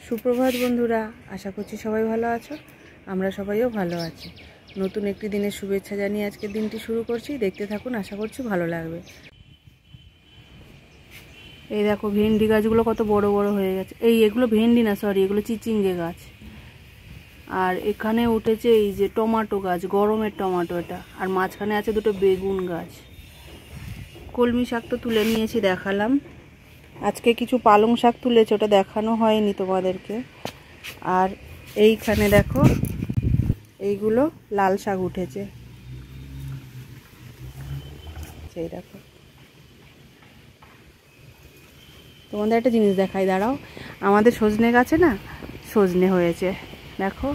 সুপ্রভাত বন্ধুরা, আশা করছি সবাই ভালো আছো। আমরা সবাইও ভালো আছি। নতুন একটি দিনের শুভেচ্ছা জানিয়ে আজকের দিনটি শুরু করছি। দেখতে থাকুন, আশা করছি ভালো লাগবে। এই দেখো ভেন্ডি গাছগুলো কত বড় বড় হয়ে গেছে। এগুলো ভেন্ডি না, সরি, এগুলো চিচিঙ্গে গাছ। আর এখানে উঠেছে এই যে টমেটো গাছ, গরমের টমেটো এটা। আর মাঝখানে আছে দুটো বেগুন গাছ। কলমি শাক তো তুলে নিয়েছি, দেখালাম। আজকে কিছু পালং শাক তুলেছে, ওটা দেখানো হয়নি তোমাদেরকে। আর এইখানে দেখো এইগুলো লাল শাক উঠেছে, সেই দেখো। তোমাদের একটা জিনিস দেখাই, দাঁড়াও। আমাদের সজনে গাছে না সজনে হয়েছে, দেখো।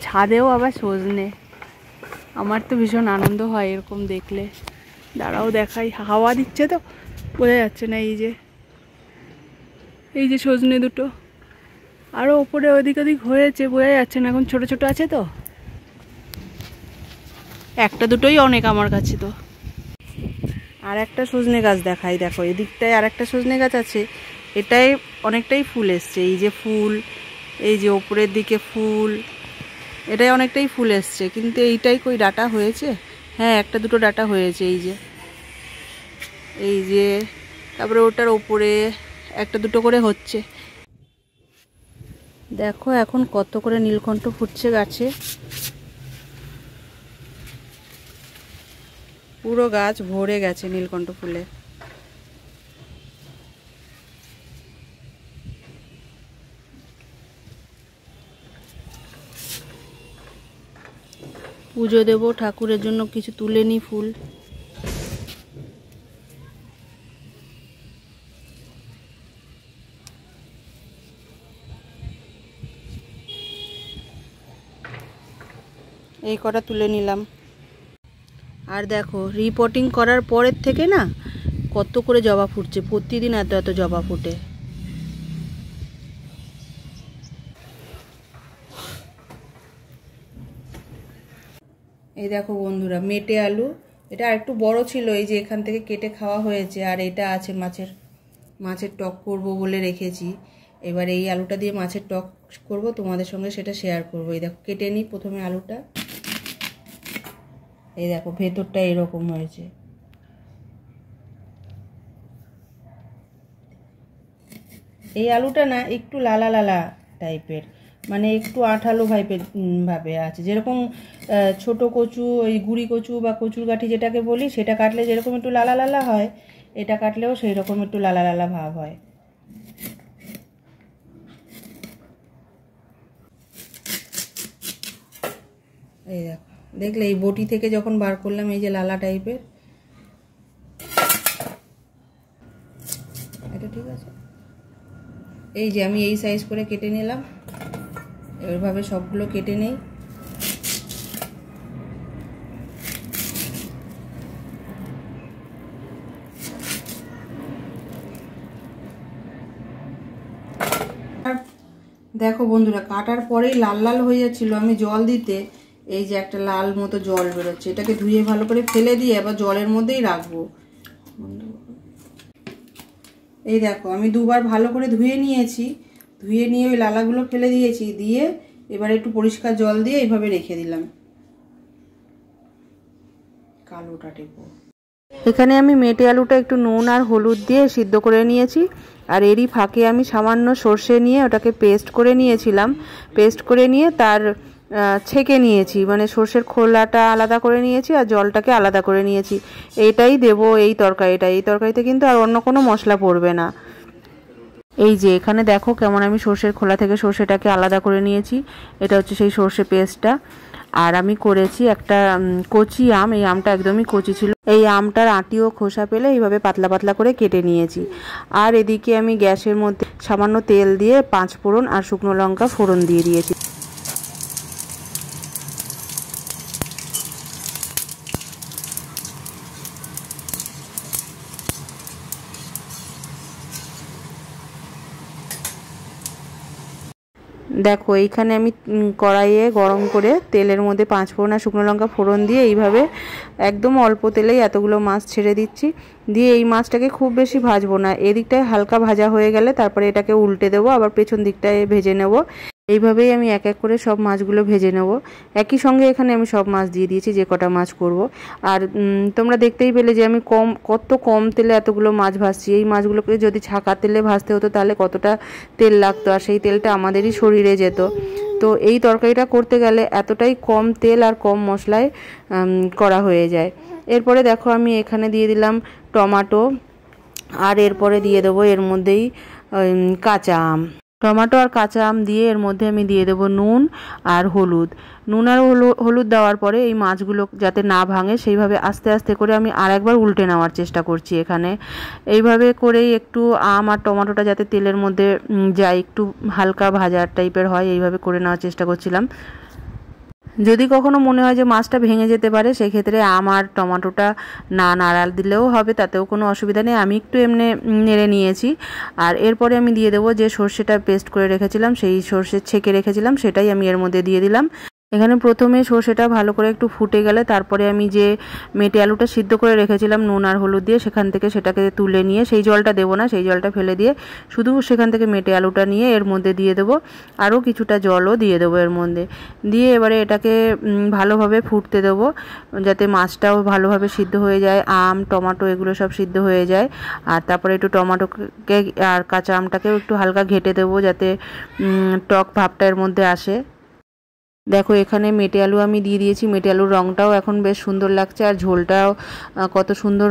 ছাদেও আবার সজনে। আমার তো ভীষণ আনন্দ হয় এরকম দেখলে। দাঁড়াও দেখাই, হাওয়া দিচ্ছে তো বোঝা যাচ্ছে না। এই যে সজনে দুটো, আরও ওপরে ওদিক ওদিক হয়েছে, বোঝা যাচ্ছে না, এখন ছোট ছোট আছে তো। একটা দুটোই অনেক আমার কাছে তো। আর একটা সজনে গাছ দেখাই, দেখো এদিকটায় আর একটা সজনে গাছ আছে। এটাই অনেকটাই ফুল এসছে, এই যে ফুল, এই যে ওপরের দিকে ফুল, এটাই অনেকটাই ফুল এসছে। কিন্তু এইটাই কই ডাটা হয়েছে? হ্যাঁ, একটা দুটো ডাটা হয়েছে, এই যে তারপরে ওটার ওপরে একটা দুটো করে হচ্ছে। দেখো এখন কত করে নীলকণ্ঠ ফুটছে গাছে। পুরো গাছ ভরে গেছে নীলকণ্ঠ ফুলে। পুজো দেব, ঠাকুরের জন্য কিছু তুলে নি ফুল। এই কটা তুলে নিলাম। আর দেখো রিপোর্টিং করার পরের থেকে না কত করে জবা ফুটছে। প্রতিদিন এত এত জবা ফুটে। এই দেখো বন্ধুরা, মেটে আলু। এটা আর একটু বড় ছিল, এই যে এখান থেকে কেটে খাওয়া হয়েছে। আর এটা আছে মাছের টক করব বলে রেখেছি। এবার এই আলুটা দিয়ে মাছের টক করব, তোমাদের সঙ্গে সেটা শেয়ার করব। এই দেখো কেটে নিই প্রথমে আলুটা। এই দেখো ভেতরটা এরকম হয়েছে। এই আলুটা না একটু লালা লালা টাইপের, মানে একটু আঠালো ভাবে আছে। যেরকম ছোট কচু, ওই গুড়ি কচু বা কচুর গাঠি যেটাকে বলি, সেটা কাটলে যেরকম একটু লালা লালা হয়, এটা কাটলেও সেই রকম একটু লালা লালা ভাব হয়। এই দেখো, দেখলে এই বটি থেকে যখন বার করলাম, এই যে লালা টাইপের, এটা ঠিক আছে। এই যে আমি এই সাইজ করে কেটে নিলাম। এভাবে সবগুলো কেটে নেই। দেখো বন্ধুরা, কাটার পরেই লাল লাল হয়ে যাচ্ছিল। আমি জল দিতে এই যে একটা লাল মতো জল বেরোচ্ছে, এটাকে ধুয়ে ভালো করে ফেলে দিয়ে আবার জলের মধ্যেই রাখবো। এই দেখো আমি দুবার ভালো করে ধুয়ে নিয়েছি। ধুয়ে নিয়ে ওই লালাগুলো ফেলে দিয়েছি, দিয়ে এবার একটু পরিষ্কার জল দিয়ে এইভাবে রেখে দিলাম। কালোটা টেপো। এখানে আমি মেটে আলুটা একটু নুন আর হলুদ দিয়ে সিদ্ধ করে নিয়েছি। আর এরই ফাঁকে আমি সামান্য সর্ষে নিয়ে ওটাকে পেস্ট করে নিয়েছিলাম। পেস্ট করে নিয়ে তার ছেঁকে নিয়েছি, মানে সর্ষের খোলাটা আলাদা করে নিয়েছি আর জলটাকে আলাদা করে নিয়েছি। এইটাই দেবো এই তরকারিটা। এই তরকারিতে কিন্তু আর অন্য কোনো মশলা পড়বে না। এই যে এখানে দেখো কেমন আমি সর্ষের খোলা থেকে সর্ষেটাকে আলাদা করে নিয়েছি। এটা হচ্ছে সেই সর্ষে পেস্টটা। আর আমি করেছি একটা কচি আম। এই আমটা একদমই কচি ছিল। এই আমটার আঁটি ও খোসা পেলে এইভাবে পাতলা পাতলা করে কেটে নিয়েছি। আর এদিকে আমি গ্যাসের মধ্যে সামান্য তেল দিয়ে 5 ফোড়ন আর শুকনো লঙ্কা ফোড়ন দিয়ে দিয়েছি। দেখো এইখানে আমি কড়াইয়ে গরম করে তেলের মধ্যে 5 ফোড়ন আর শুকনো লঙ্কা ফোড়ন দিয়ে এইভাবে একদম অল্প তেলেই এতগুলো মাছ ছেড়ে দিচ্ছি। দিয়ে এই মাছটাকে খুব বেশি ভাজবো না, এদিকটায় হালকা ভাজা হয়ে গেলে তারপরে এটাকে উল্টে দেবো, আবার পেছন দিকটায় ভেজে নেব। এইভাবেই আমি এক এক করে সব মাছগুলো ভেজে নেব। একই সঙ্গে এখানে আমি সব মাছ দিয়ে দিয়েছি যে কটা মাছ করব। আর তোমরা দেখতেই পেলে যে আমি কত কম তেলে এতগুলো মাছ ভাজছি। এই মাছগুলোকে যদি ছাকা তেলে ভাজতে হতো তাহলে কতটা তেল লাগতো, আর সেই তেলটা আমাদেরই শরীরে যেত। তো এই তরকারিটা করতে গেলে এতটাই কম তেল আর কম মশলায় করা হয়ে যায়। এরপরে দেখো আমি এখানে দিয়ে দিলাম টমেটো, আর এরপরে দিয়ে দেবো এর মধ্যেই কাঁচা আম। টমেটো আর কাঁচা আম দিয়ে এর মধ্যে আমি দিয়ে দেবো নুন আর হলুদ। নুন আর হলুদ দেওয়ার পরে এই মাছগুলো যাতে না ভাঙে সেইভাবে আস্তে আস্তে করে আমি আরেকবার উল্টে নেওয়ার চেষ্টা করছি এখানে। এইভাবে করেই একটু আম আর টমেটোটা যাতে তেলের মধ্যে যায়, একটু হালকা ভাজার টাইপের হয়, এইভাবে করে নেওয়ার চেষ্টা করছিলাম। যদি কখনো মনে হয় যে মাছটা ভেঙে যেতে পারে সেক্ষেত্রে আম আর টমেটোটা না নাড়া দিলেও হবে, তাতেও কোনো অসুবিধা নেই। আমি একটু এমনি নেড়ে নিয়েছি। আর এরপরে আমি দিয়ে দেবো যে সর্ষেটা পেস্ট করে রেখেছিলাম, সেই সর্ষে ছেঁকে রেখেছিলাম সেটাই আমি এর মধ্যে দিয়ে দিলাম। এখানে প্রথমে সর্ষেটা ভালো করে একটু ফুটে গেলে তারপরে আমি যে মেটে আলুটা সিদ্ধ করে রেখেছিলাম নুন আর হলুদ দিয়ে, সেখান থেকে সেটাকে তুলে নিয়ে, সেই জলটা দেবো না, সেই জলটা ফেলে দিয়ে শুধু সেখান থেকে মেটে আলুটা নিয়ে এর মধ্যে দিয়ে দেবো। আরও কিছুটা জলও দিয়ে দেবো এর মধ্যে দিয়ে এবারে এটাকে ভালোভাবে ফুটতে দেবো, যাতে মাছটাও ভালোভাবে সিদ্ধ হয়ে যায়, আম টমেটো এগুলো সব সিদ্ধ হয়ে যায়। আর তারপরে একটু টমেটোকে আর কাঁচা আমটাকেও একটু হালকা ঘেটে দেবো যাতে টক ভাবটা এর মধ্যে আসে। দেখো এখানে মেটে আলু আমি দিয়ে দিয়েছি, মেটে আলুর রঙটাও এখন বেশ সুন্দর লাগছে, আর ঝোলটাও কত সুন্দর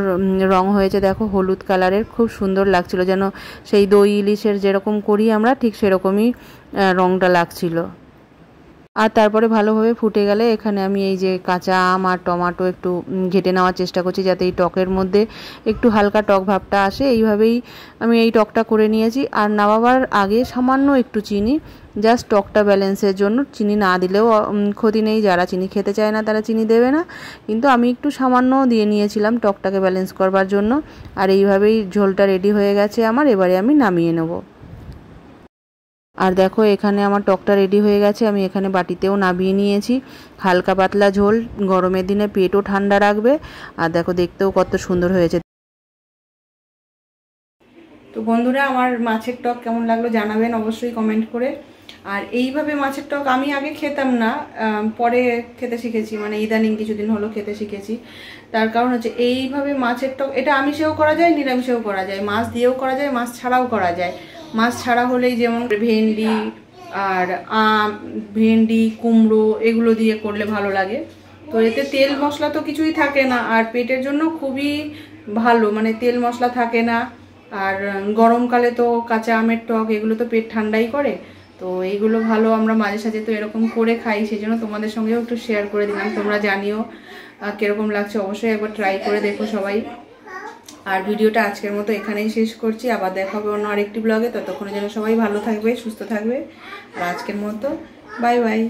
রং হয়েছে দেখো, হলুদ কালারের, খুব সুন্দর লাগছিল, যেন সেই দই ইলিশের যেরকম করি আমরা ঠিক সেরকমই রংটা লাগছিল। আর তারপরে ভালোভাবে ফুটে গেলে এখানে আমি এই যে কাঁচা আম আর টমেটো একটু ঘেটে নেওয়ার চেষ্টা করছি যাতে এই টকের মধ্যে একটু হালকা টক ভাবটা আসে। এইভাবেই আমি এই টকটা করে নিয়েছি। আর নামাবার আগে সামান্য একটু চিনি, জাস্ট টকটা ব্যালেন্সের জন্য, চিনি না দিলেও ক্ষতি নেই, যারা চিনি খেতে চায় না তারা চিনি দেবে না, কিন্তু আমি একটু সামান্য দিয়ে নিয়েছিলাম টকটাকে ব্যালেন্স করবার জন্য। আর এইভাবেই ঝোলটা রেডি হয়ে গেছে আমার, এবারে আমি নামিয়ে নেব। আর দেখো এখানে আমার টকটা রেডি হয়ে গেছে, আমি এখানে বাটিতেও নামিয়ে নিয়েছি। হালকা পাতলা ঝোল, গরমের দিনে পেটও ঠান্ডা রাখবে, আর দেখো দেখতেও কত সুন্দর হয়েছে। তো বন্ধুরা, আমার মাছের টক কেমন লাগলো জানাবেন অবশ্যই কমেন্ট করে। আর এইভাবে মাছের টক আমি আগে খেতাম না, পরে খেতে শিখেছি, মানে ইদানিং কিছুদিন হলো খেতে শিখেছি। তার কারণ হচ্ছে এইভাবে মাছের টক, এটা আমিষেও করা যায় নিরামিষেও করা যায়, মাছ দিয়েও করা যায়, মাছ ছাড়াও করা যায়। মাছ ছাড়া হলেই যেমন ভেন্ডি আর ভেন্ডি কুমড়ো এগুলো দিয়ে করলে ভালো লাগে। তো এতে তেল মশলা তো কিছুই থাকে না, আর পেটের জন্য খুবই ভালো, মানে তেল মশলা থাকে না। আর গরমকালে তো কাঁচা আমের টক এগুলো তো পেট ঠান্ডাই করে, তো এইগুলো ভালো, আমরা মাঝে সাঝে তো এরকম করে খাই, সেই জন্য তোমাদের সঙ্গেও একটু শেয়ার করে দিলাম। তোমরা জানিও কীরকম লাগছে, অবশ্যই একবার ট্রাই করে দেখো সবাই। আর ভিডিওটা আজকের মতো এখানেই শেষ করছি, আবার দেখা হবে অন্য আরেকটি ব্লগে। ততক্ষণে যেন সবাই ভালো থাকবে, সুস্থ থাকবে। আর আজকের মতো বাই বাই।